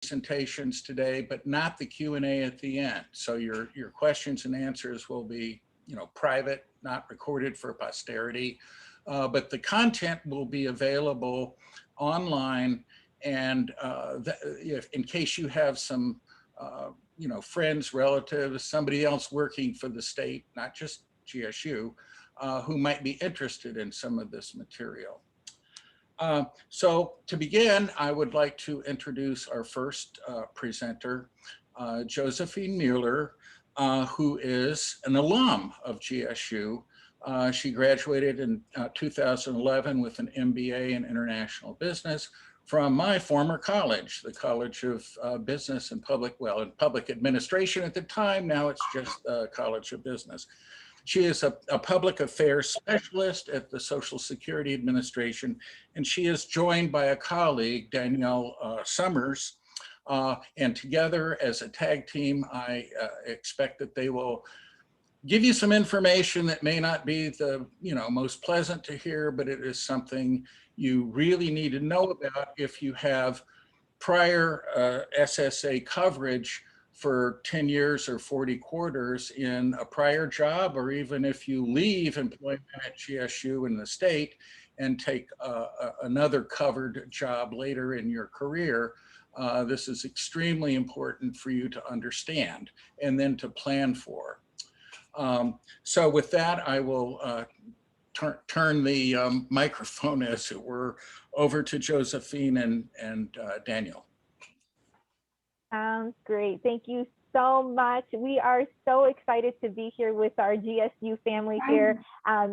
presentations today, but not the Q&A at the end. So your questions and answers will be, private, not recorded for posterity, but the content will be available online. And if in case you have some, friends, relatives, somebody else working for the state, not just GSU, who might be interested in some of this material. So to begin, I would like to introduce our first presenter, Josephine Mueller, who is an alum of GSU. She graduated in 2011 with an MBA in International Business from my former college, the College of Business and Public Administration at the time. Now it's just College of Business. She is a public affairs specialist at the Social Security Administration, and she is joined by a colleague, Danielle Summers, and together as a tag team, I expect that they will give you some information that may not be the most pleasant to hear, but it is something you really need to know about if you have prior SSA coverage for 10 years or 40 quarters in a prior job, or even if you leave employment at GSU in the state and take another covered job later in your career. This is extremely important for you to understand and then to plan for. So with that, I will turn the microphone, as it were, over to Josephine and Daniel. Sounds great. Thank you so much. We are so excited to be here with our GSU family here. As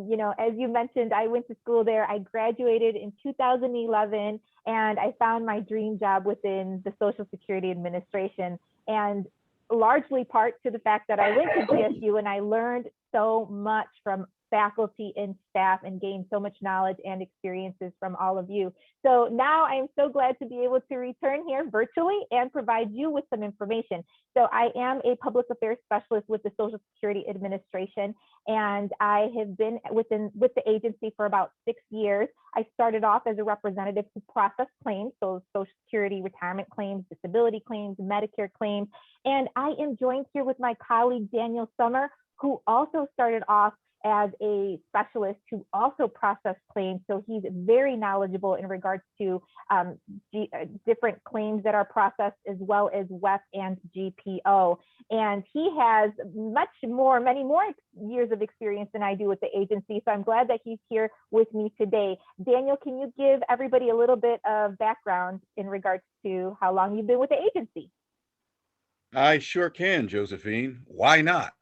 you mentioned, I went to school there. I graduated in 2011, and I found my dream job within the Social Security Administration. And largely part to the fact that I went to GSU and I learned so much from faculty and staff and gained so much knowledge and experiences from all of you. So now I'm so glad to be able to return here virtually and provide you with some information. So I am a public affairs specialist with the Social Security Administration, and I have been with the agency for about 6 years. I started off as a representative to process claims, so Social Security retirement claims, disability claims, Medicare claims, and I am joined here with my colleague Daniel Summer, who also started off as a specialist who also processed claims. So he's very knowledgeable in regards to different claims that are processed, as well as WEP and GPO. And he has many more years of experience than I do with the agency. So I'm glad that he's here with me today. Daniel, can you give everybody a little bit of background in regards to how long you've been with the agency? I sure can, Josephine. Why not?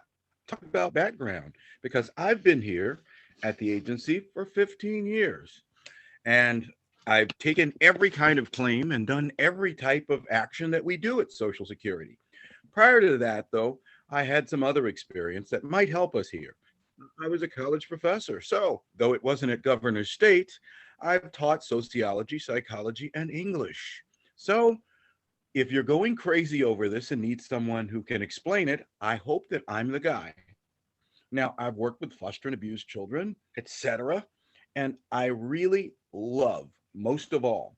Talk about background, because I've been here at the agency for 15 years, and I've taken every kind of claim and done every type of action that we do at Social Security. Prior to that, though, I had some other experience that might help us here. I was a college professor, so though it wasn't at Governor's State, I've taught sociology, psychology, and English. So if you're going crazy over this and need someone who can explain it, I hope that I'm the guy. Now, I've worked with foster and abused children, etc., and I really love, most of all,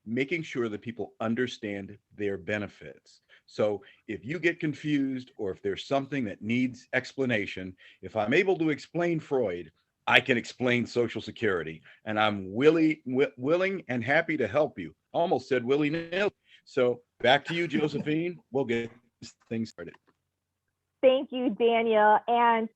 making sure that people understand their benefits. So if you get confused, or if there's something that needs explanation, if I'm able to explain Freud, I can explain Social Security, and I'm willing and happy to help you. Almost said willy-nilly. So back to you, Josephine. We'll get things started. Thank you, Daniel. And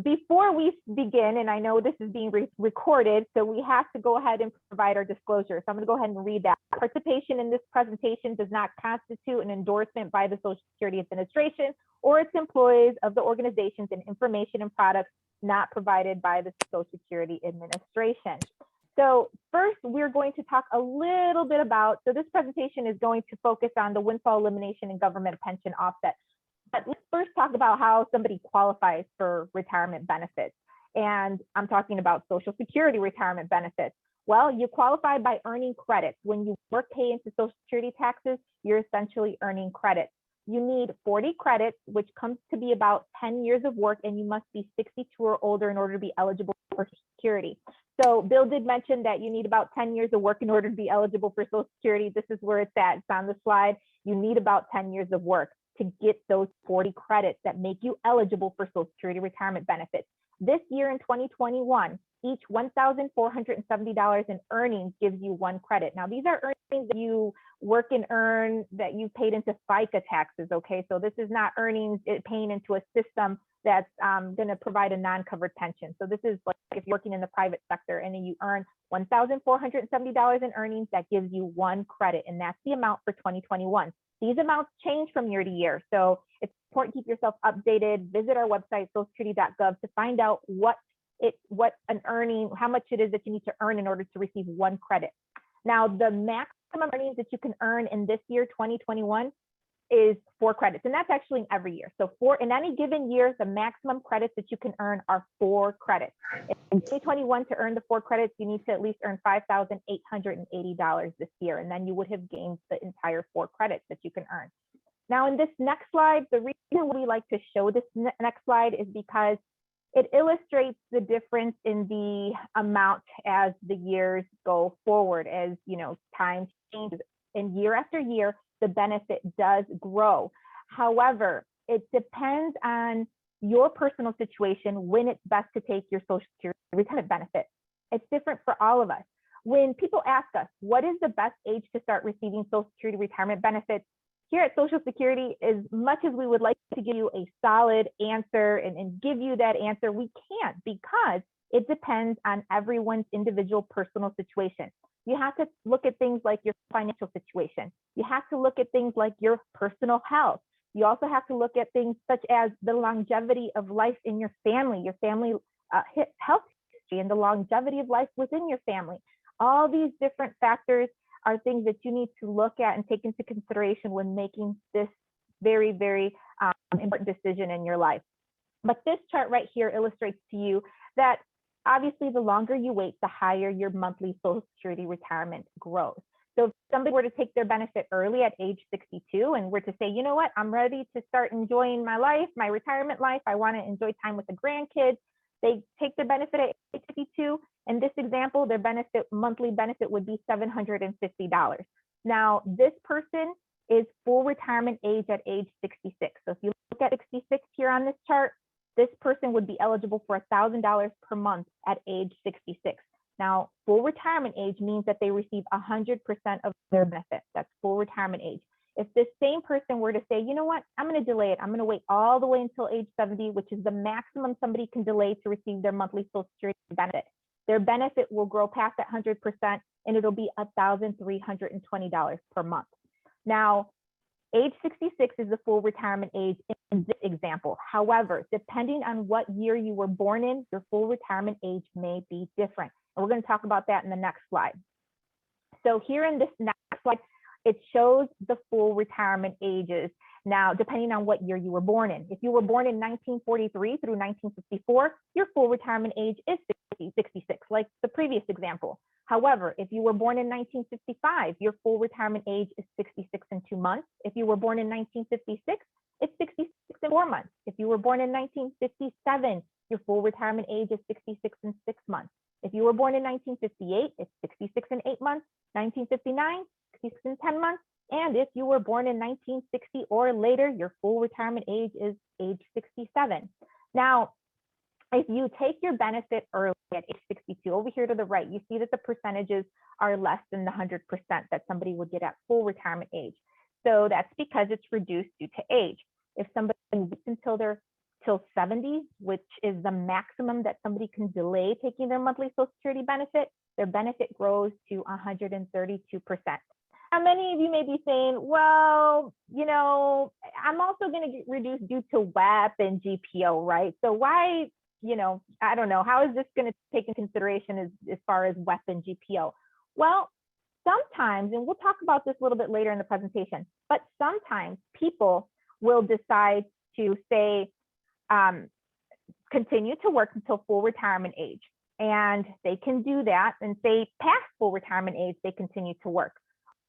before we begin, and I know this is being recorded, so we have to go ahead and provide our disclosure. So I'm going to go ahead and read that. Participation in this presentation does not constitute an endorsement by the Social Security Administration or its employees of the organizations and information and products not provided by the Social Security Administration. So first, we're going to talk a little bit about, so this presentation is going to focus on the windfall elimination and government pension offset. But let's first talk about how somebody qualifies for retirement benefits. And I'm talking about Social Security retirement benefits. Well, you qualify by earning credits. When you work, pay into Social Security taxes, you're essentially earning credits. You need 40 credits, which comes to be about 10 years of work, and you must be 62 or older in order to be eligible for Social Security. So Bill did mention that you need about 10 years of work in order to be eligible for Social Security. This is where it's at. It's on the slide. You need about 10 years of work to get those 40 credits that make you eligible for Social Security retirement benefits. This year in 2021, each $1,470 in earnings gives you 1 credit. Now, these are earnings that you work and earn that you paid into FICA taxes, okay? So this is not earnings paying into a system that's going to provide a non-covered pension. So this is like if you're working in the private sector and then you earn $1,470 in earnings, that gives you 1 credit, and that's the amount for 2021. These amounts change from year to year, so it's important to keep yourself updated. Visit our website, socialsecurity.gov, to find out how much it is that you need to earn in order to receive 1 credit. Now, the maximum earnings that you can earn in this year, 2021, is 4 credits, and that's actually in every year. So in any given year, the maximum credits that you can earn are 4 credits. In 2021, to earn the 4 credits, you need to at least earn $5,880 this year, and then you would have gained the entire 4 credits that you can earn. Now, in this next slide, the reason we like to show this next slide is because it illustrates the difference in the amount as the years go forward. As time changes, and year after year, the benefit does grow. However, it depends on your personal situation when it's best to take your Social Security retirement benefit. It's different for all of us. When people ask us, what is the best age to start receiving Social Security retirement benefits? Here at Social Security, as much as we would like to give you a solid answer and give you that answer, we can't, because it depends on everyone's individual personal situation. You have to look at things like your financial situation. You have to look at things like your personal health. You also have to look at things such as the longevity of life in your family health history, and the longevity of life within your family. All these different factors are things that you need to look at and take into consideration when making this very, very important decision in your life. But this chart right here illustrates to you that obviously the longer you wait, the higher your monthly Social Security retirement grows. So if somebody were to take their benefit early at age 62 and were to say, you know what, I'm ready to start enjoying my life, my retirement life, I want to enjoy time with the grandkids, they take their benefit at age 62. In this example, their monthly benefit would be $750. Now, this person is full retirement age at age 66. So if you look at 66 here on this chart, this person would be eligible for $1,000 per month at age 66. Now, full retirement age means that they receive 100% of their benefit. That's full retirement age. If this same person were to say, you know what, I'm going to delay it. I'm going to wait all the way until age 70, which is the maximum somebody can delay to receive their monthly Social Security benefit. Their benefit will grow past that 100%, and it'll be $1,320 per month. Now, age 66 is the full retirement age in this example. However, depending on what year you were born in, your full retirement age may be different. And we're going to talk about that in the next slide. So here in this next slide, it shows the full retirement ages. Now, depending on what year you were born in. If you were born in 1943 through 1954, your full retirement age is 66, like the previous example. However, if you were born in 1955, your full retirement age is 66 and 2 months. If you were born in 1956, it's 66 and 4 months. If you were born in 1957, your full retirement age is 66 and 6 months. If you were born in 1958, it's 66 and 8 months. 1959, 66 and 10 months. And if you were born in 1960 or later, your full retirement age is age 67. Now, if you take your benefit early at age 62, over here to the right, you see that the percentages are less than the 100% that somebody would get at full retirement age. So that's because it's reduced due to age. If somebody waits till 70, which is the maximum that somebody can delay taking their monthly Social Security benefit, their benefit grows to 132%. Now, many of you may be saying, well, I'm also going to get reduced due to WAP and GPO, right? So why, I don't know, how is this going to take into consideration as far as WAP and GPO? Well, sometimes, and we'll talk about this a little bit later in the presentation, but sometimes people will decide to say, continue to work until full retirement age. And they can do that and say past full retirement age, they continue to work.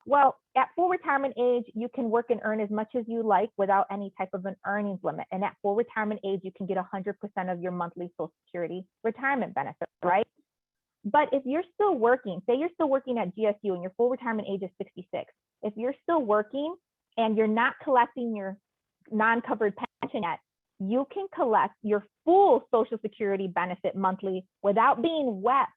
Well, at full retirement age, you can work and earn as much as you like without any type of an earnings limit. And at full retirement age, you can get 100% of your monthly Social Security retirement benefit, right? But if you're still working, say you're still working at GSU and your full retirement age is 66, if you're still working and you're not collecting your non-covered pension yet, you can collect your full Social Security benefit monthly without being wept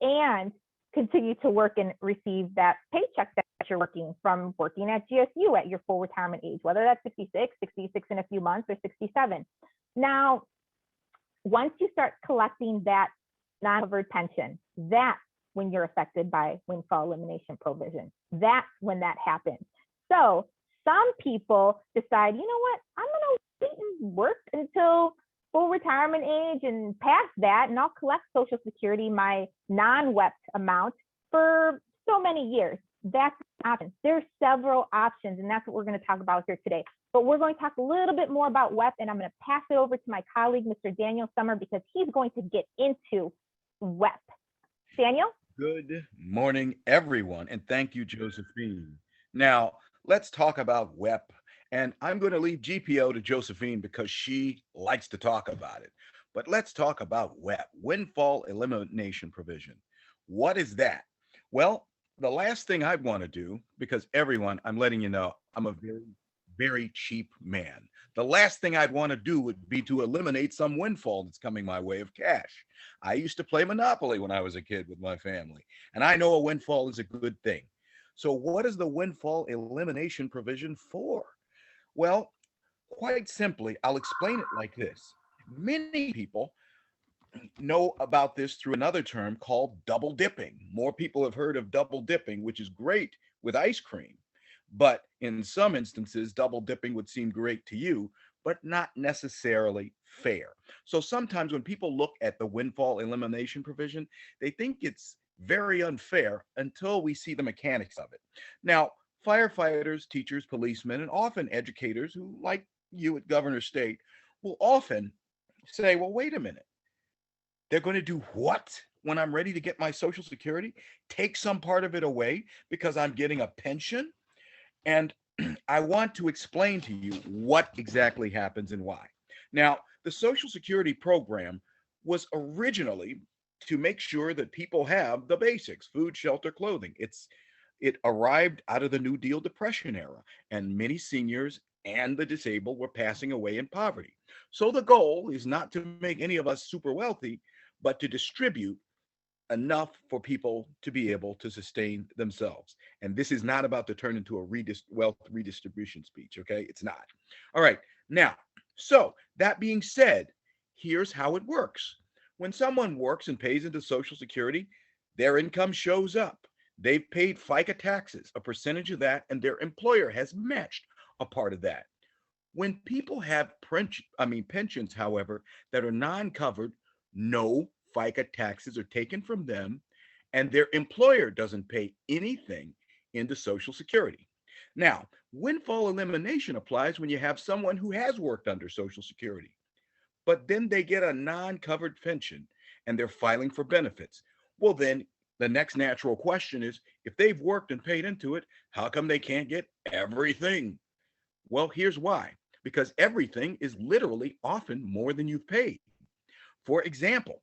and continue to work and receive that paycheck that you're working from working at GSU at your full retirement age, whether that's 66, 66 in a few months, or 67. Now, once you start collecting that non-covered pension, that's when you're affected by windfall elimination provision. That's when that happens. So some people decide, you know what, I'm going to wait and work until full retirement age and past that, and I'll collect Social Security, my non-WEP amount, for so many years. That's an option. There's several options, and that's what we're going to talk about here today. But we're going to talk a little bit more about WEP, and I'm going to pass it over to my colleague, Mr. Daniel Summer, because he's going to get into WEP. Daniel? Good morning, everyone, and thank you, Josephine. Now, let's talk about WEP, and I'm going to leave GPO to Josephine because she likes to talk about it. But let's talk about WEP, Windfall Elimination Provision. What is that? Well, the last thing I'd want to do, because everyone, I'm letting you know, I'm a very, very cheap man. The last thing I'd want to do would be to eliminate some windfall that's coming my way of cash. I used to play Monopoly when I was a kid with my family, and I know a windfall is a good thing. So, what is the windfall elimination provision for? Well, quite simply, I'll explain it like this. Many people know about this through another term called double dipping. More people have heard of double dipping, which is great with ice cream. But in some instances, double dipping would seem great to you, but not necessarily fair. So sometimes when people look at the windfall elimination provision, they think it's very unfair until we see the mechanics of it. Now, firefighters, teachers, policemen, and often educators who, like you at Governor State, will often say, well, wait a minute. They're going to do what when I'm ready to get my Social Security? Take some part of it away because I'm getting a pension? And I want to explain to you what exactly happens and why. Now, the Social Security program was originally to make sure that people have the basics: food, shelter, clothing. It arrived out of the New Deal Depression era, and many seniors and the disabled were passing away in poverty. So the goal is not to make any of us super wealthy, but to distribute enough for people to be able to sustain themselves. And this is not about to turn into a wealth redistribution speech, okay? It's not. All right. Now, so that being said, here's how it works. When someone works and pays into Social Security, their income shows up. They've paid FICA taxes, a percentage of that, and their employer has matched a part of that. When people have pensions, however, that are non-covered, no FICA taxes are taken from them, and their employer doesn't pay anything into Social Security. Now, windfall elimination applies when you have someone who has worked under Social Security, but then they get a non-covered pension and they're filing for benefits. Well, then the next natural question is, if they've worked and paid into it, how come they can't get everything? Well, here's why. Because everything is literally often more than you've paid. For example,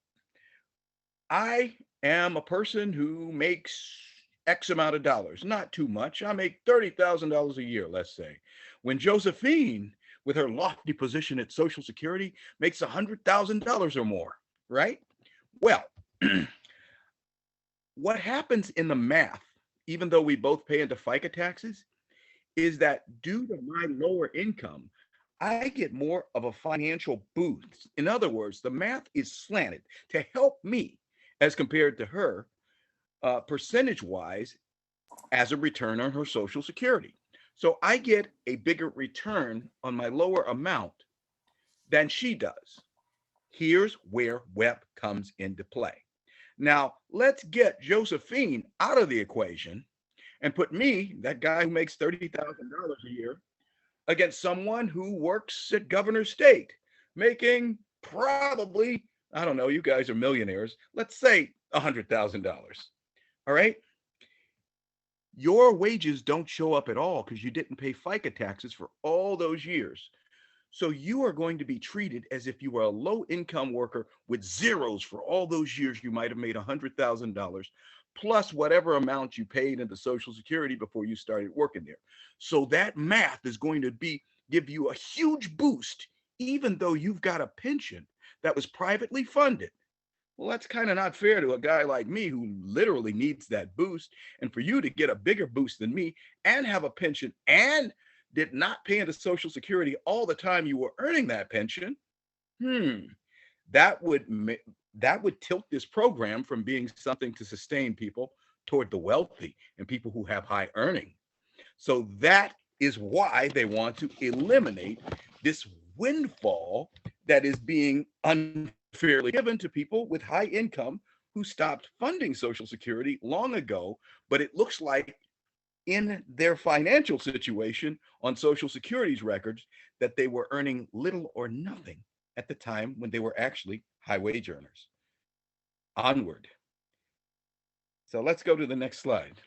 I am a person who makes X amount of dollars, not too much. I make $30,000 a year, let's say. When Josephine, with her lofty position at Social Security, makes $100,000 or more, right? Well, what happens in the math, even though we both pay into FICA taxes, is that due to my lower income, I get more of a financial boost. In other words, the math is slanted to help me as compared to her, percentage wise, as a return on her Social Security. So I get a bigger return on my lower amount than she does. Here's where WEP comes into play. Now, let's get Josephine out of the equation and put me, that guy who makes $30,000 a year, against someone who works at Governor State, making probably, I don't know, you guys are millionaires, let's say $100,000. All right. your wages don't show up at all because you didn't pay FICA taxes for all those years. So you are going to be treated as if you were a low income worker with zeros for all those years you might have made $100,000 plus whatever amount you paid into Social Security before you started working there. So that math is going to give you a huge boost, even though you've got a pension that was privately funded. Well, that's kind of not fair to a guy like me who literally needs that boost. And for you to get a bigger boost than me and have a pension and did not pay into Social Security all the time you were earning that pension, that would tilt this program from being something to sustain people toward the wealthy and people who have high earning. So that is why they want to eliminate this windfall that is being unfairly given to people with high income who stopped funding Social Security long ago. But it looks like in their financial situation on Social Security's records that they were earning little or nothing at the time when they were actually high wage earners. Onward. So let's go to the next slide.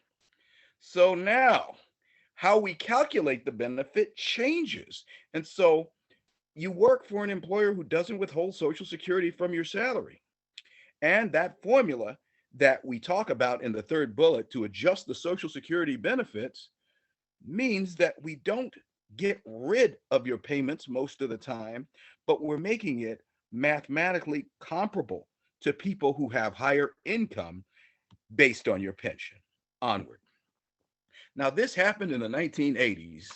So now, how we calculate the benefit changes. And so you work for an employer who doesn't withhold Social Security from your salary. And that formula that we talk about in the third bullet to adjust the Social Security benefits means that we don't get rid of your payments most of the time, but we're making it mathematically comparable to people who have higher income based on your pension. Onward. Now, this happened in the 1980s,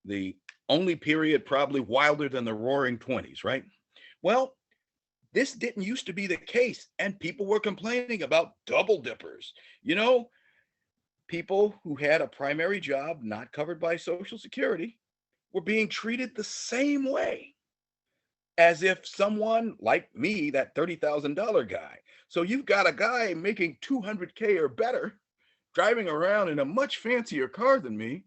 the only period probably wilder than the roaring 20s, right? Well, this didn't used to be the case, and people were complaining about double dippers. You know, people who had a primary job not covered by Social Security were being treated the same way as if someone like me, that $30,000 guy. So you've got a guy making 200K or better, driving around in a much fancier car than me,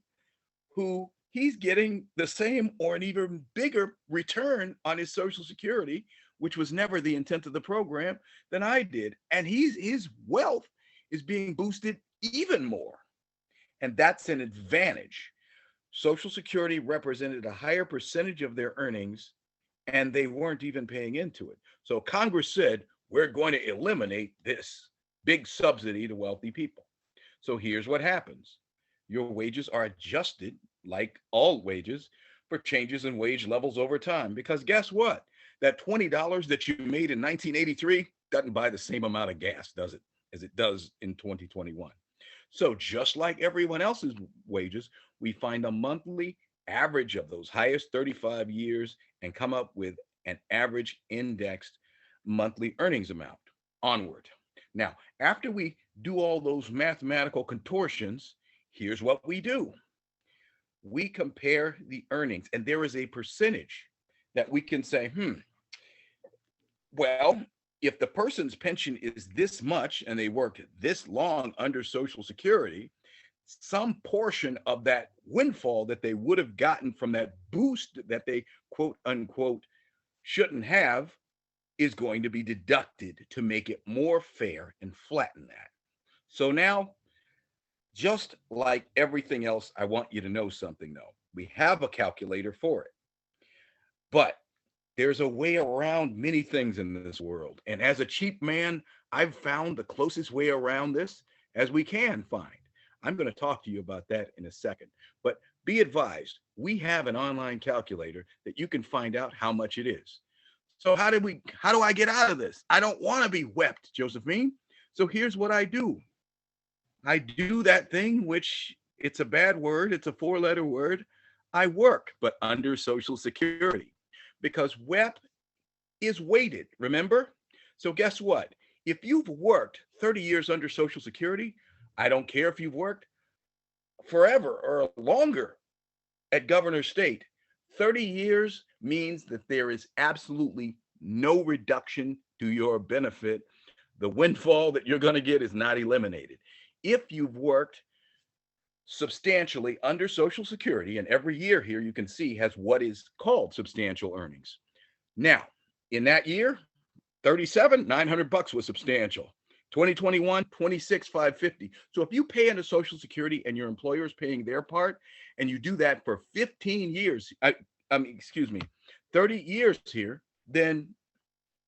who he's getting the same or an even bigger return on his Social Security, which was never the intent of the program, than I did. And his wealth is being boosted even more. And that's an advantage. Social Security represented a higher percentage of their earnings, and they weren't even paying into it. So Congress said, we're going to eliminate this big subsidy to wealthy people. So here's what happens. Your wages are adjusted, like all wages, for changes in wage levels over time. Because guess what? That $20 that you made in 1983 doesn't buy the same amount of gas, does it, as it does in 2021. So just like everyone else's wages, we find a monthly average of those highest 35 years and come up with an average indexed monthly earnings amount. Onward. Now, after we do all those mathematical contortions, here's what we do. We compare the earnings, and there is a percentage that we can say, well, if the person's pension is this much and they worked this long under Social Security, some portion of that windfall that they would have gotten from that boost that they quote unquote shouldn't have is going to be deducted to make it more fair and flatten that. So now, just like everything else, I want you to know something though. We have a calculator for it, but there's a way around many things in this world. And as a cheap man, I've found the closest way around this as we can find. I'm going to talk to you about that in a second. But be advised, we have an online calculator that you can find out how much it is. So how do I get out of this? I don't want to be wept, Josephine. So here's what I do. I do that thing, which it's a bad word. It's a 4-letter word. I work, but under Social Security. Because WEP is weighted, remember? So guess what? If you've worked 30 years under Social Security, I don't care if you've worked forever or longer at Governor State, 30 years means that there is absolutely no reduction to your benefit. The windfall that you're going to get is not eliminated. If you've worked substantially under Social Security, and every year here you can see has what is called substantial earnings. Now, in that year, 37, $900 was substantial. 2021, 26,550. So if you pay into Social Security and your employer is paying their part, and you do that for 15 years, excuse me, 30 years here, then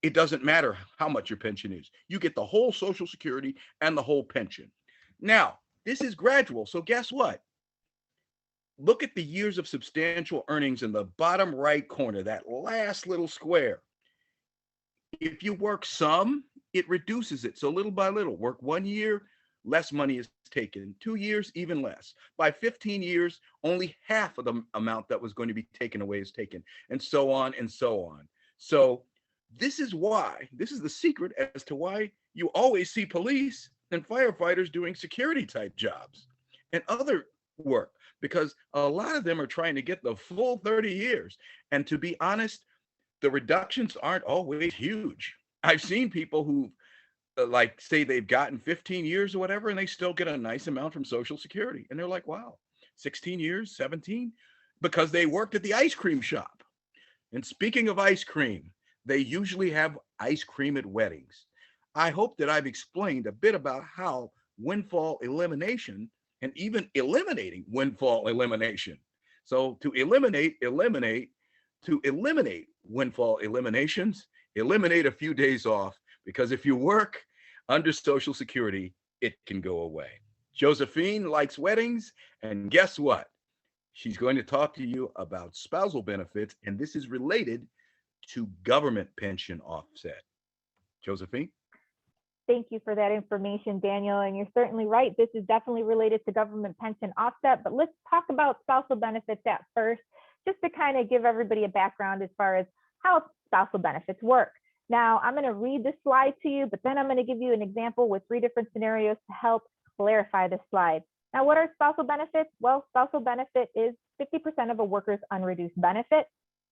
it doesn't matter how much your pension is. You get the whole Social Security and the whole pension. Now, this is gradual. So guess what? Look at the years of substantial earnings in the bottom right corner, that last little square. If you work some, it reduces it. So little by little, work 1 year, less money is taken. 2 years, even less. By 15 years, only half of the amount that was going to be taken away is taken, and so on and so on. So this is the secret as to why you always see police and firefighters doing security type jobs and other work, because a lot of them are trying to get the full 30 years. And to be honest, the reductions aren't always huge. I've seen people who like say they've gotten 15 years or whatever, and they still get a nice amount from Social Security. And they're like, wow, 16 years, 17, because they worked at the ice cream shop. And speaking of ice cream, they usually have ice cream at weddings. I hope that I've explained a bit about how windfall elimination and even eliminating windfall elimination. So to eliminate windfall eliminations, eliminate a few days off, because if you work under Social Security, it can go away. Josephine likes weddings, and guess what? She's going to talk to you about spousal benefits, and this is related to government pension offset. Josephine? Thank you for that information, Daniel. And you're certainly right. This is definitely related to government pension offset, but let's talk about spousal benefits at first, just to kind of give everybody a background as far as how spousal benefits work. Now, I'm going to read this slide to you, but then I'm going to give you an example with 3 different scenarios to help clarify this slide. Now, what are spousal benefits? Well, spousal benefit is 50% of a worker's unreduced benefit.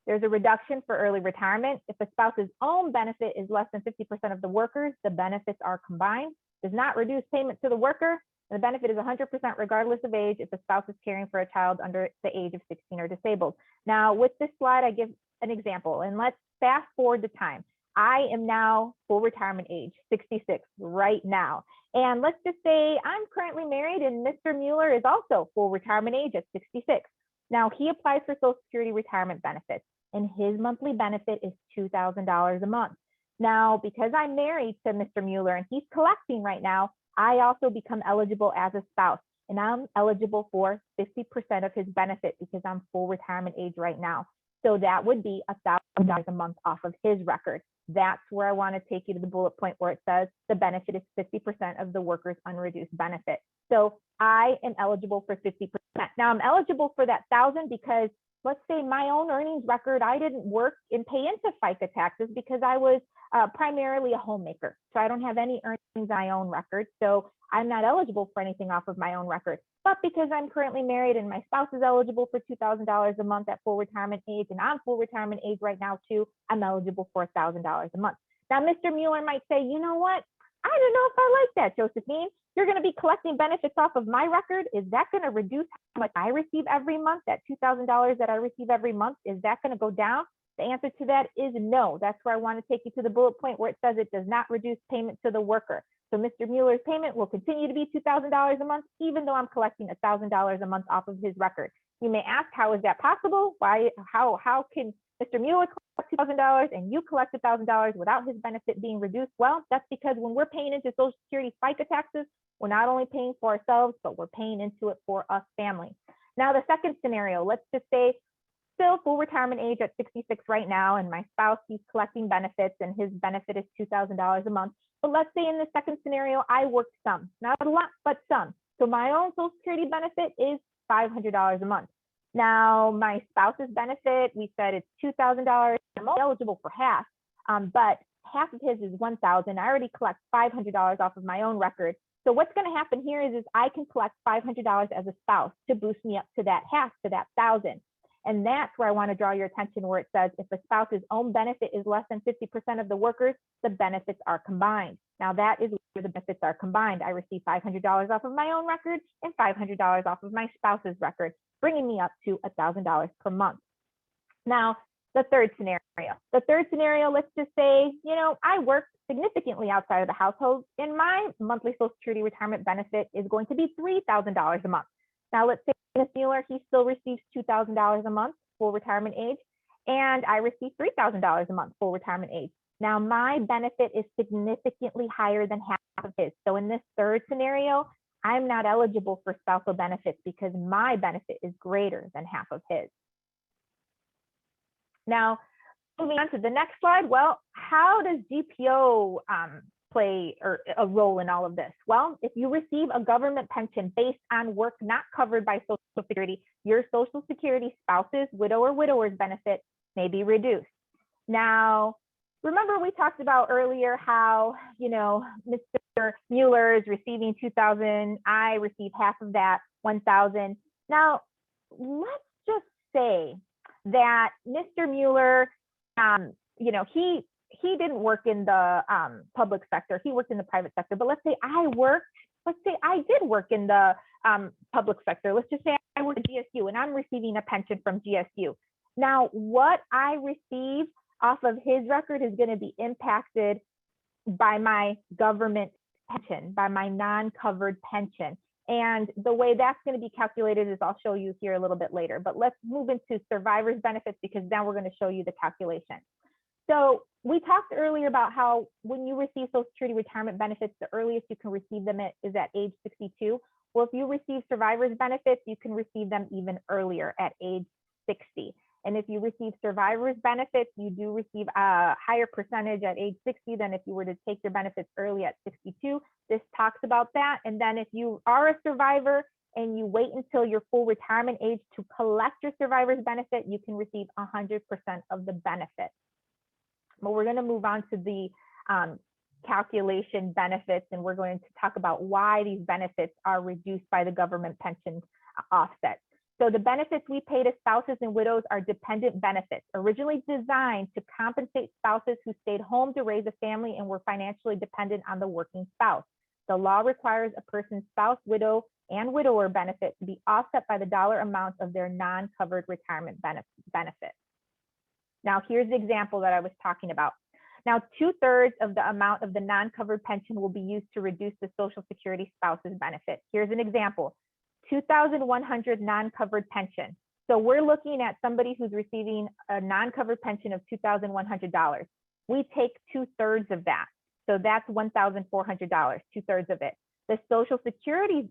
There's a reduction for early retirement. If a spouse's own benefit is less than 50% of the workers, the benefits are combined. Does not reduce payment to the worker. And the benefit is 100% regardless of age if the spouse is caring for a child under the age of 16 or disabled. Now, with this slide, I give an example, and let's fast forward the time. I am now full retirement age, 66 right now. And let's just say I'm currently married and Mr. Mueller is also full retirement age at 66. Now he applies for Social Security retirement benefits and his monthly benefit is $2,000 a month. Now, because I'm married to Mr. Mueller and he's collecting right now, I also become eligible as a spouse and I'm eligible for 50% of his benefit because I'm full retirement age right now. So that would be $1,000 a month off of his record. That's where I want to take you to the bullet point where it says the benefit is 50% of the worker's unreduced benefit. So I am eligible for 50%. Now I'm eligible for that 1,000 because let's say my own earnings record, I didn't work and pay into FICA taxes because I was primarily a homemaker. So I don't have any earnings on my own record. So I'm not eligible for anything off of my own record. But because I'm currently married and my spouse is eligible for $2,000 a month at full retirement age, and I'm full retirement age right now too, I'm eligible for $1,000 a month. Now, Mr. Mueller might say, you know what? I don't know if I like that, Josephine. You're going to be collecting benefits off of my record. Is that going to reduce how much I receive every month? That $2,000 that I receive every month, is that going to go down? The answer to that is no. That's where I want to take you to the bullet point where it says it does not reduce payment to the worker. So Mr. Mueller's payment will continue to be $2,000 a month, even though I'm collecting $1,000 a month off of his record. You may ask, how is that possible? How can Mr. Mueller collect $2,000 and you collect $1,000 without his benefit being reduced? Well, that's because when we're paying into Social Security FICA taxes, we're not only paying for ourselves, but we're paying into it for us family. Now, the second scenario, let's just say still full retirement age at 66 right now, and my spouse, he's collecting benefits and his benefit is $2,000 a month. But let's say in the second scenario, I worked some, not a lot, but some. So my own Social Security benefit is $500 a month. Now, my spouse's benefit, we said it's $2,000. I'm eligible for half, but half of his is $1,000. I already collect $500 off of my own record. So what's going to happen here is I can collect $500 as a spouse to boost me up to that half, to that $1,000. And that's where I want to draw your attention, where it says if a spouse's own benefit is less than 50% of the workers, the benefits are combined. Now that is where the benefits are combined. I receive $500 off of my own record and $500 off of my spouse's record, bringing me up to $1,000 per month. Now, the third scenario. The third scenario, let's just say, I work significantly outside of the household and my monthly Social Security retirement benefit is going to be $3,000 a month. Now, let's say Ms. Mueller, he still receives $2,000 a month full retirement age, and I receive $3,000 a month full retirement age. Now, my benefit is significantly higher than half of his. So in this third scenario, I'm not eligible for spousal benefits because my benefit is greater than half of his. Now, moving on to the next slide, well, how does GPO play a role in all of this? Well, if you receive a government pension based on work not covered by Social Security, your Social Security spouse's, widow or widower's benefit may be reduced. Now, remember we talked about earlier how, Mr. Mueller is receiving $2,000, I receive half of that, $1,000. Now, let's just say that Mr. Mueller, he didn't work in the public sector, he worked in the private sector, but let's say I did work in the public sector. Let's just say I work at GSU and I'm receiving a pension from GSU. Now, what I receive off of his record is going to be impacted by my government pension, by my non-covered pension. And the way that's going to be calculated is I'll show you here a little bit later, but let's move into survivor's benefits because now we're going to show you the calculation. So we talked earlier about how when you receive Social Security retirement benefits, the earliest you can receive them is at age 62. Well, if you receive survivor's benefits, you can receive them even earlier at age 60. And if you receive survivor's benefits, you do receive a higher percentage at age 60 than if you were to take your benefits early at 62. This talks about that. And then if you are a survivor and you wait until your full retirement age to collect your survivor's benefit, you can receive 100% of the benefit. But we're going to move on to the calculation benefits, and we're going to talk about why these benefits are reduced by the government pension offset. So the benefits we pay to spouses and widows are dependent benefits, originally designed to compensate spouses who stayed home to raise a family and were financially dependent on the working spouse. The law requires a person's spouse, widow, and widower benefit to be offset by the dollar amount of their non-covered retirement benefit. Now, here's the example that I was talking about. Now, 2/3 of the amount of the non-covered pension will be used to reduce the Social Security spouse's benefit. Here's an example. $2,100 non-covered pension. So we're looking at somebody who's receiving a non-covered pension of $2,100. We take 2/3 of that. So that's $1,400, 2/3 of it. The Social Security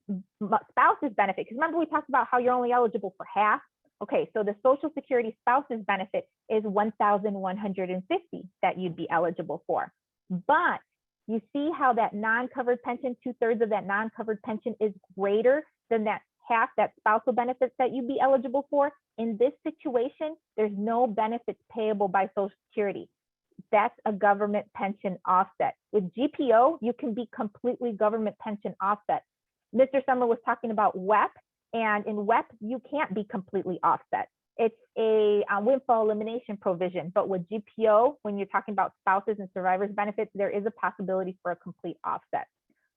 spouse's benefit, because remember we talked about how you're only eligible for half. Okay, so the Social Security spouse's benefit is $1,150 that you'd be eligible for. But you see how that non-covered pension, 2/3 of that non-covered pension is greater than that half, that spousal benefits that you'd be eligible for. In this situation, there's no benefits payable by Social Security. That's a government pension offset. With GPO, you can be completely government pension offset. Mr. Summer was talking about WEP, and in WEP, you can't be completely offset. It's a windfall elimination provision, but with GPO, when you're talking about spouses and survivors benefits, there is a possibility for a complete offset.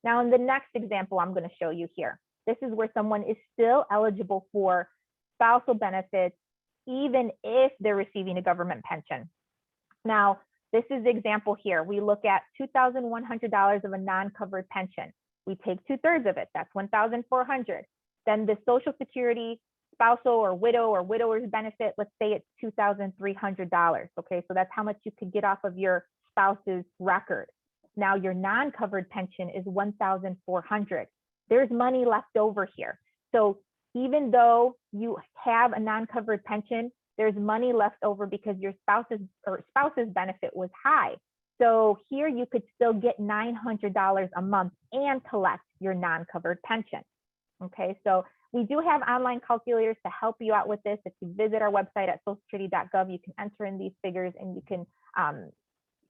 Now, in the next example I'm going to show you here, this is where someone is still eligible for spousal benefits, even if they're receiving a government pension. Now, this is the example here. We look at $2,100 of a non-covered pension. We take 2/3 of it, that's $1,400. Then the Social Security spousal or widow or widower's benefit, let's say it's $2,300. Okay, so that's how much you could get off of your spouse's record. Now your non-covered pension is $1,400. There's money left over here. So even though you have a non-covered pension, there's money left over because your spouse's benefit was high. So here you could still get $900 a month and collect your non-covered pension. Okay, so we do have online calculators to help you out with this. If you visit our website at socialsecurity.gov, you can enter in these figures and you can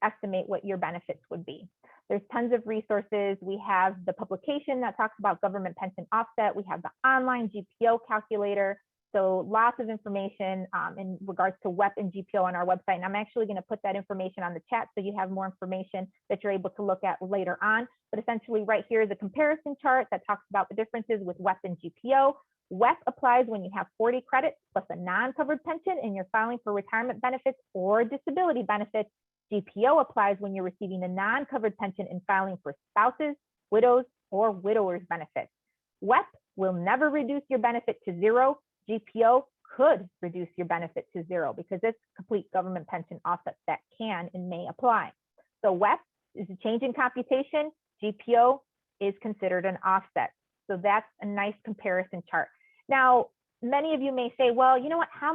estimate what your benefits would be. There's tons of resources. We have the publication that talks about government pension offset. We have the online GPO calculator. So lots of information in regards to WEP and GPO on our website. And I'm actually going to put that information on the chat so you have more information that you're able to look at later on. But essentially right here is a comparison chart that talks about the differences with WEP and GPO. WEP applies when you have 40 credits plus a non-covered pension and you're filing for retirement benefits or disability benefits. GPO applies when you're receiving a non-covered pension and filing for spouses, widows, or widowers benefits. WEP will never reduce your benefit to zero. GPO could reduce your benefit to zero because it's complete government pension offsets that can and may apply. So WEP is a change in computation. GPO is considered an offset. So that's a nice comparison chart. Now, many of you may say, well, you know what are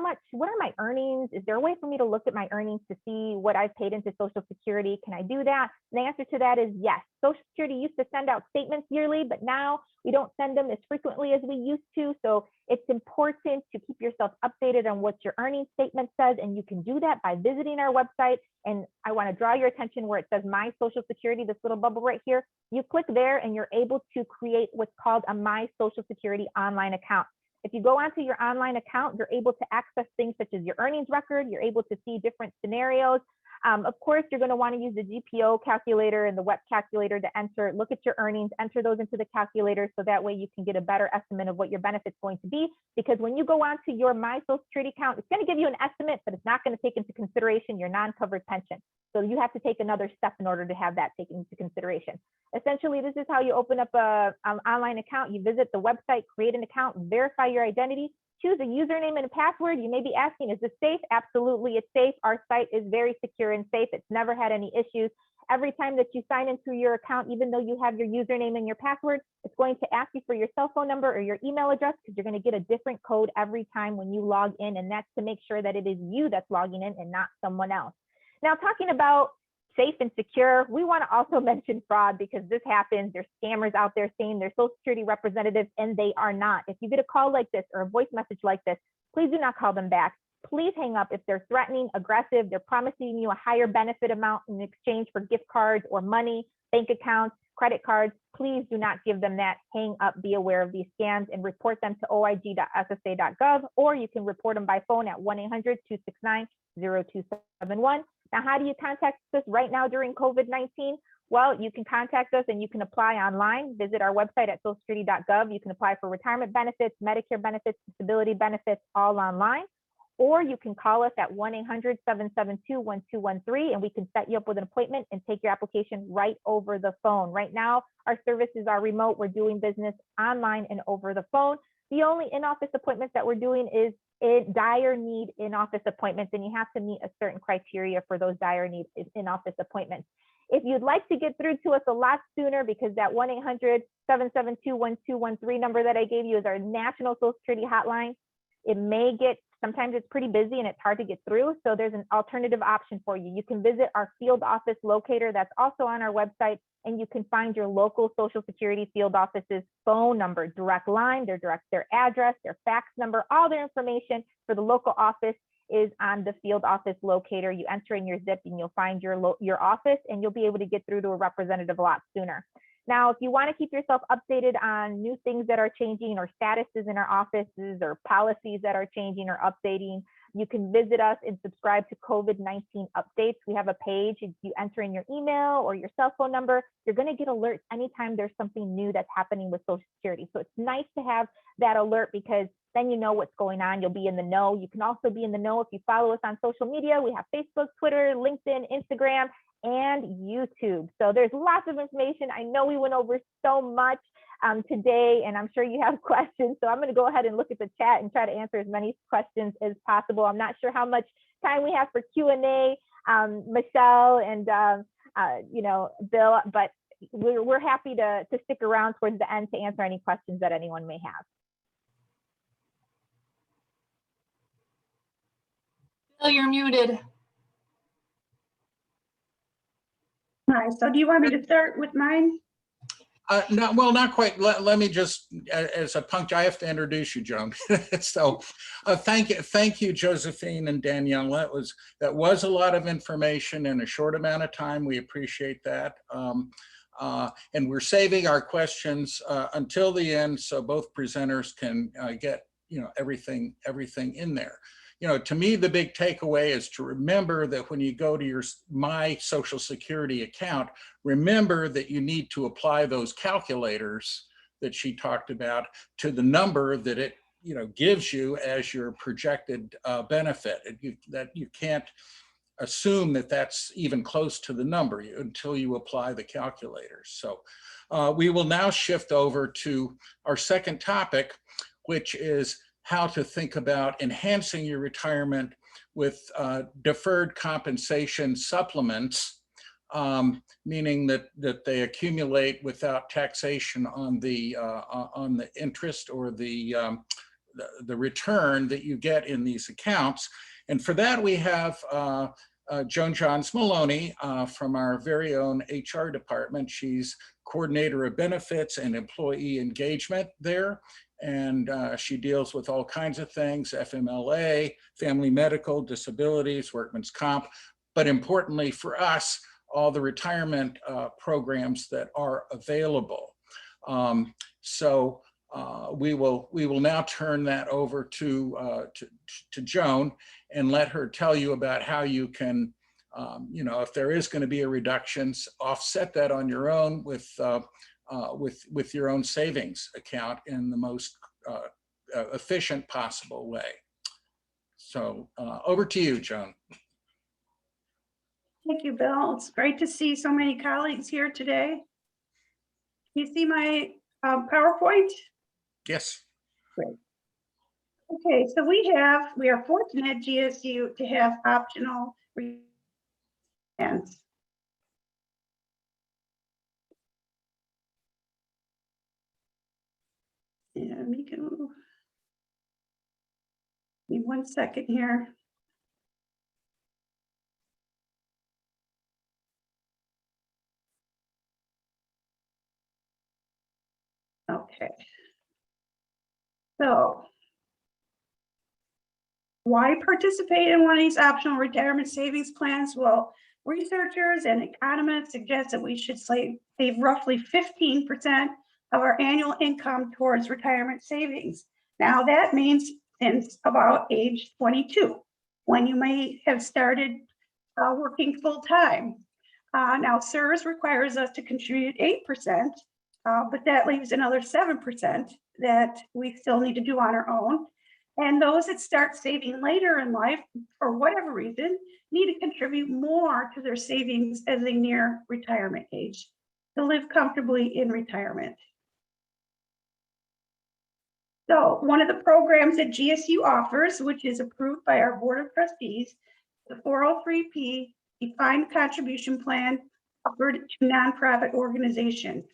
my earnings? Is there a way for me to look at my earnings to see what I've paid into Social Security? Can I do that? And the answer to that is yes. Social Security used to send out statements yearly, but now we don't send them as frequently as we used to. So it's important to keep yourself updated on what your earnings statement says. And you can do that by visiting our website. And I want to draw your attention where it says My Social Security, this little bubble right here. You click there and you're able to create what's called a My Social Security online account. If you go onto your online account, you're able to access things such as your earnings record. You're able to see different scenarios. Of course, you're going to want to use the GPO calculator and the WEP calculator to look at your earnings, enter those into the calculator so that way you can get a better estimate of what your benefit's going to be. Because when you go onto your My Social Security account, it's going to give you an estimate, but it's not going to take into consideration your non-covered pension. So you have to take another step in order to have that taken into consideration. Essentially, this is how you open up an online account. You visit the website, create an account, verify your identity, choose a username and a password. You may be asking, is this safe? Absolutely, it's safe. Our site is very secure and safe. It's never had any issues. Every time that you sign into your account, even though you have your username and your password, it's going to ask you for your cell phone number or your email address because you're going to get a different code every time when you log in. And that's to make sure that it is you that's logging in and not someone else. Now, talking about safe and secure, we want to also mention fraud because this happens. There's scammers out there saying they're Social Security representatives and they are not. If you get a call like this or a voice message like this, please do not call them back. Please hang up if they're threatening, aggressive, they're promising you a higher benefit amount in exchange for gift cards or money, bank accounts, credit cards. Please do not give them that. Hang up, be aware of these scams and report them to oig.ssa.gov, or you can report them by phone at 1-800-269-0271. Now, how do you contact us right now during COVID-19? Well, you can contact us and you can apply online. Visit our website at socialsecurity.gov. You can apply for retirement benefits, Medicare benefits, disability benefits, all online. Or you can call us at 1-800-772-1213 and we can set you up with an appointment and take your application right over the phone. Right now, our services are remote. We're doing business online and over the phone. The only in-office appointments that we're doing is dire need in-office appointments, and you have to meet a certain criteria for those dire need in-office appointments. If you'd like to get through to us a lot sooner, because that 1-800-772-1213 number that I gave you is our national Social Security hotline, sometimes it's pretty busy and it's hard to get through. So there's an alternative option for you. You can visit our field office locator that's also on our website, and you can find your local Social Security field office's phone number, direct line, their address, their fax number, all their information for the local office is on the field office locator. You enter in your zip and you'll find your office, and you'll be able to get through to a representative a lot sooner. Now, if you want to keep yourself updated on new things that are changing or statuses in our offices or policies that are changing or updating, you can visit us and subscribe to COVID-19 updates. We have a page. If you enter in your email or your cell phone number, you're going to get alerts anytime there's something new that's happening with Social Security. So it's nice to have that alert because then you know what's going on. You'll be in the know. You can also be in the know if you follow us on social media. We have Facebook, Twitter, LinkedIn, Instagram, and YouTube. So there's lots of information. I know we went over so much today, and I'm sure you have questions. So I'm going to go ahead and look at the chat and try to answer as many questions as possible. I'm not sure how much time we have for Q&A, Michelle and Bill, but we're happy to stick around towards the end to answer any questions that anyone may have. Bill, you're muted. Hi, so do you want me to start with mine? No, well, not quite. Let me just, as a punctuation, I have to introduce you, Joan. So thank you, Josephine and Danielle. That was a lot of information in a short amount of time. We appreciate that. And we're saving our questions until the end so both presenters can get everything in there. To me, the big takeaway is to remember that when you go to your My Social Security account, remember that you need to apply those calculators that she talked about to the number that it gives you as your projected benefit. That you can't assume that that's even close to the number until you apply the calculators. So we will now shift over to our second topic, which is how to think about enhancing your retirement with deferred compensation supplements, meaning that they accumulate without taxation on the interest or the return that you get in these accounts. And for that, we have Joan Johns Maloney from our very own HR department. She's coordinator of benefits and employee engagement there. And she deals with all kinds of things: FMLA, family medical, disabilities, workman's comp, but importantly for us, all the retirement programs that are available. So we will now turn that over to Joan and let her tell you about how you can, if there is going to be a reduction, offset that on your own with your own savings account in the most efficient possible way. So over to you, Joan. Thank you, Bill. It's great to see so many colleagues here today. You see my PowerPoint? Yes. Great. Okay, so we are fortunate at GSU to have optional plans. Yeah, me go. Give me 1 second here. Okay. So why participate in one of these optional retirement savings plans? Well, researchers and economists suggest that we should save roughly 15% of our annual income towards retirement savings. Now that means since about age 22, when you may have started working full time. Now CSURS requires us to contribute 8%, but that leaves another 7% that we still need to do on our own. And those that start saving later in life, for whatever reason, need to contribute more to their savings as they near retirement age to live comfortably in retirement. So one of the programs that GSU offers, which is approved by our Board of Trustees, the 403p defined contribution plan offered to nonprofit organizations.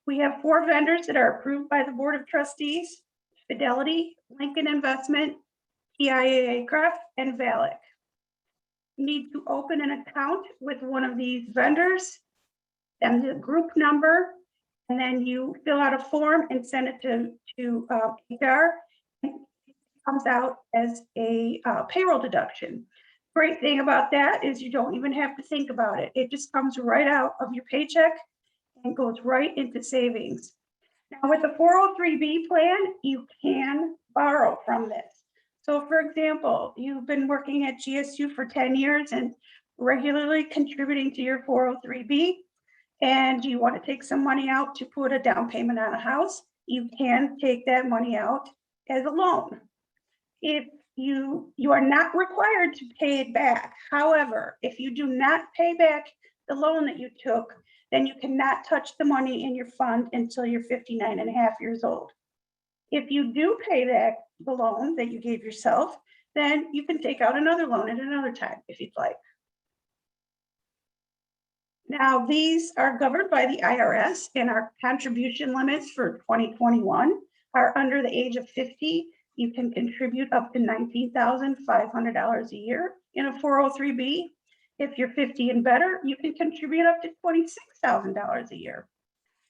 We have 4 vendors that are approved by the Board of Trustees: Fidelity, Lincoln Investment, TIAA-CREF, and VALIC. You need to open an account with one of these vendors, and the group number, and then you fill out a form and send it to HR. It comes out as a payroll deduction. Great thing about that is you don't even have to think about it. It just comes right out of your paycheck and goes right into savings. Now with the 403b plan, you can borrow from this. So for example, you've been working at GSU for 10 years and regularly contributing to your 403b, and you want to take some money out to put a down payment on a house, you can take that money out as a loan. If you are not required to pay it back. However, if you do not pay back the loan that you took, then you cannot touch the money in your fund until you're 59 and a half years old. If you do pay back the loan that you gave yourself, then you can take out another loan at another time if you'd like. Now, these are governed by the IRS, and our contribution limits for 2021 are under the age of 50. You can contribute up to $19,500 a year in a 403b. If you're 50 and better, you can contribute up to $26,000 a year.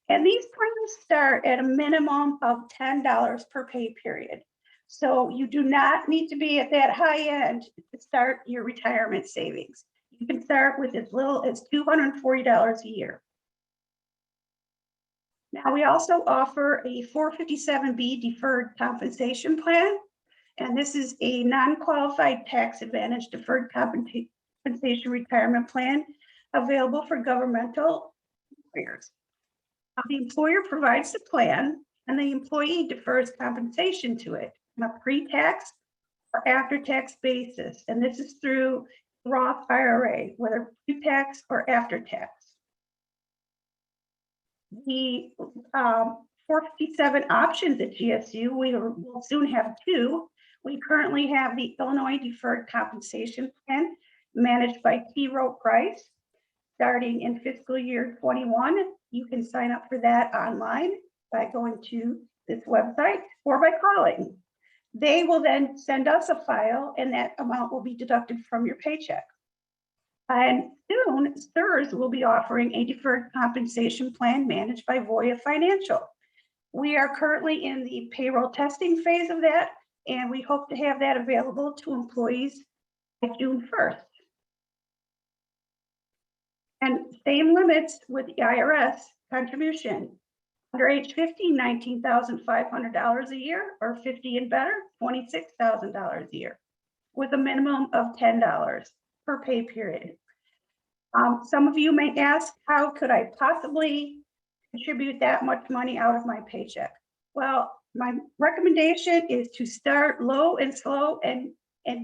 And these plans start at a minimum of $10 per pay period. So you do not need to be at that high end to start your retirement savings. You can start with as little as $240 a year. Now, we also offer a 457B deferred compensation plan, and this is a non-qualified tax advantage deferred compensation retirement plan available for governmental employers. The employer provides the plan and the employee defers compensation to it on a pre-tax or after-tax basis. And this is through Roth IRA, whether pre-tax or after-tax. The 457 options at GSU, we will soon have two. We currently have the Illinois Deferred Compensation Plan managed by T. Rowe Price. Starting in fiscal year 21, you can sign up for that online by going to this website or by calling. They will then send us a file and that amount will be deducted from your paycheck. And soon, STRS will be offering a deferred compensation plan managed by Voya Financial. We are currently in the payroll testing phase of that, and we hope to have that available to employees by June 1st. And same limits with the IRS contribution. Under age 50, $19,500 a year, or 50 and better, $26,000 a year, with a minimum of $10 per pay period. Some of you may ask, how could I possibly contribute that much money out of my paycheck? Well, my recommendation is to start low and slow and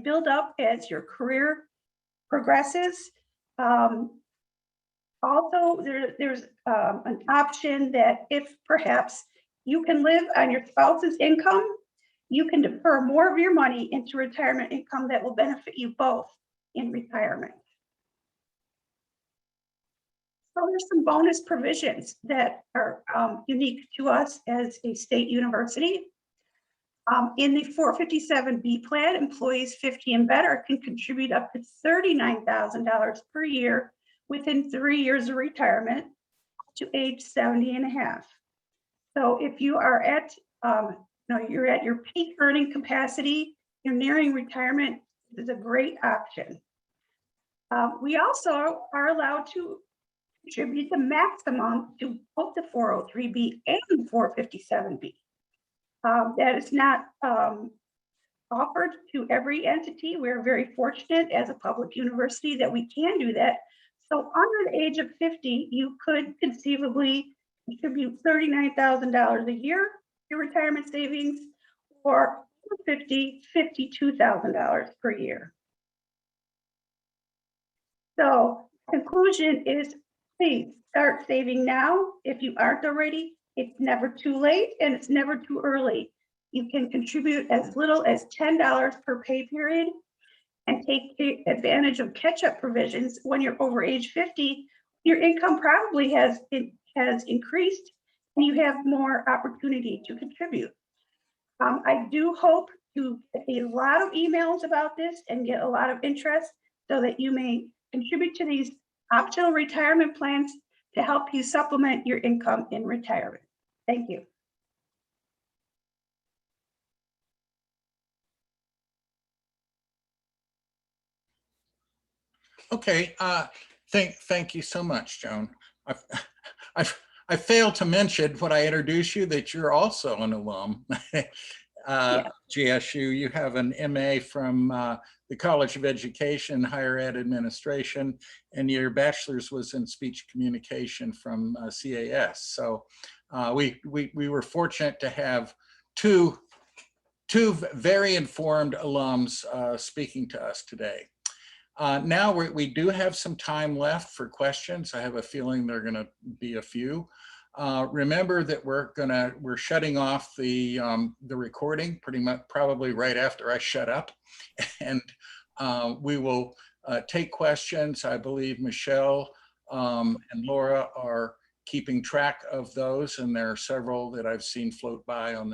build up as your career progresses. Also, there's an option that if perhaps you can live on your spouse's income, you can defer more of your money into retirement income that will benefit you both in retirement. So there's some bonus provisions that are unique to us as a state university. In the 457B plan, employees 50 and better can contribute up to $39,000 per year within 3 years of retirement to age 70 and a half. So if you are at, you're at your peak earning capacity, you're nearing retirement, this is a great option. We also are allowed to contribute the maximum to both the 403B and 457B. That is not offered to every entity. We're very fortunate as a public university that we can do that. So under the age of 50, you could conceivably contribute $39,000 a year to your retirement savings, or over 50, $52,000 per year. So conclusion is, please start saving now. If you aren't already, it's never too late and it's never too early. You can contribute as little as $10 per pay period and take advantage of catch-up provisions when you're over age 50. Your income probably has increased and you have more opportunity to contribute. I do hope to get a lot of emails about this and get a lot of interest so that you may contribute to these optional retirement plans to help you supplement your income in retirement. Thank you. Okay, thank you so much, Joan. I failed to mention when I introduced you that you're also an alum. Yeah. GSU, you have an MA from the College of Education, Higher Ed Administration, and your bachelor's was in speech communication from CAS. So we were fortunate to have two very informed alums speaking to us today. Now we do have some time left for questions. I have a feeling there are going to be a few. Remember that we're shutting off the recording pretty much probably right after I shut up, and we will take questions. I believe Michelle and Laura are keeping track of those, and there are several that I've seen float by on the